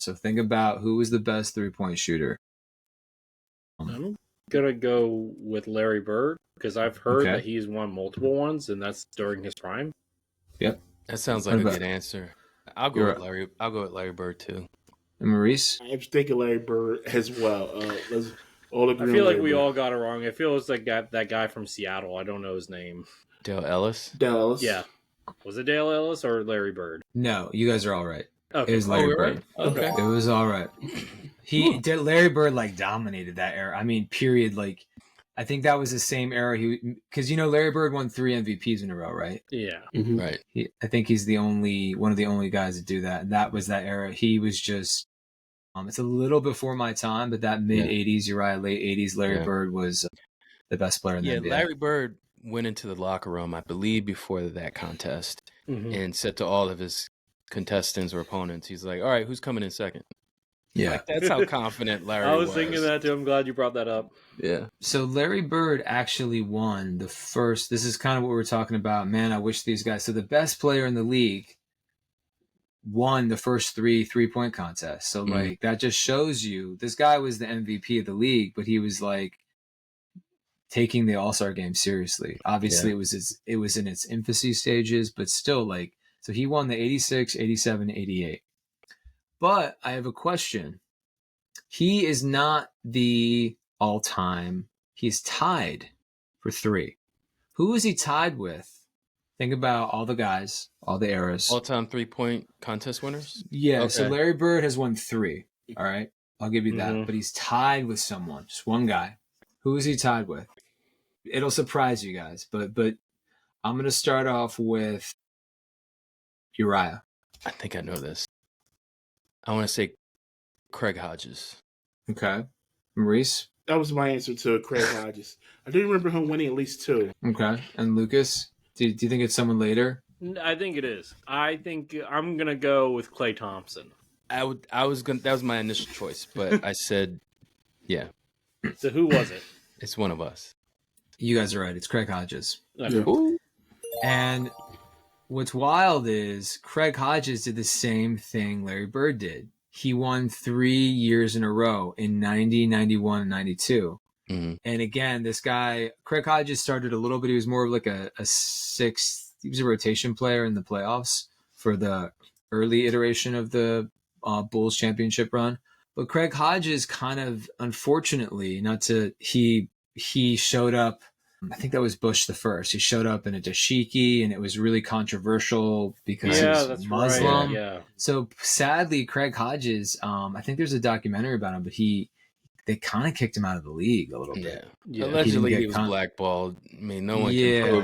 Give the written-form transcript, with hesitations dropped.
So think about who was the best 3-point shooter. I'm gonna go with Larry Bird because I've heard that he's won multiple ones, and that's during his prime. Yep, that sounds like a good answer. I'll go with Larry. I'll go with Larry Bird too. And Maurice, I'm thinking Larry Bird as well. Let's all agree. I feel like we all got it wrong. I feel it's like that guy from Seattle. I don't know his name. Dale Ellis. Yeah. Was it Dale Ellis or Larry Bird? No, you guys are all right. Okay. It was Larry Bird. Right? Okay. It was all right. Larry Bird like dominated that era. I mean, period. Like, I think that was the same era. Because Larry Bird won 3 MVPs in a row, right? Yeah. Mm-hmm. Right. I think he's one of the only guys to do that. And that was that era. He was just. It's a little before my time, but that mid '80s, you're right, late '80s, Larry Bird was the best player in the NBA. Larry Bird went into the locker room, I believe, before that contest, and said to all of his contestants or opponents, he's like, "All right, who's coming in second?" Yeah, like, that's how confident Larry was. I was thinking that too. I'm glad you brought that up. Yeah. So Larry Bird actually won the first. This is kind of what we're talking about. Man, I wish these guys. So the best player in the league won the first 3-point contests. So like that just shows you this guy was the MVP of the league, but he was like taking the All-Star game seriously. Obviously it was in its infancy stages, but still like, so he won the 86, 87, 88. But I have a question. He is not the all-time. He's tied for 3. Who is he tied with? Think about all the guys, all the eras. All-time 3-point contest winners? Yeah, okay. So Larry Bird has won 3. All right, I'll give you that. But he's tied with someone, just one guy. Who is he tied with? It'll surprise you guys, but I'm going to start off with Uriah. I think I know this. I want to say Craig Hodges. Okay. Maurice? That was my answer to Craig Hodges. I do remember him winning at least 2. Okay. And Lucas? Do you think it's someone later? I think it is. I think I'm gonna go with Klay Thompson. That was my initial choice, but I said, yeah. So who was it? It's one of us. You guys are right. It's Craig Hodges. Yeah. And what's wild is Craig Hodges did the same thing Larry Bird did. He won 3 years in a row in 90, 91, and 92. Mm-hmm. And again, this guy, Craig Hodges, started a little bit. He was more of like a sixth. He was a rotation player in the playoffs for the early iteration of the Bulls championship run. But Craig Hodges kind of, unfortunately, he showed up. I think that was Bush the first. He showed up in a dashiki, and it was really controversial because he was Muslim. Right. Yeah. So sadly, Craig Hodges, I think there's a documentary about him, but they kind of kicked him out of the league a little bit. Yeah. Allegedly, he was blackballed. I mean, no one can prove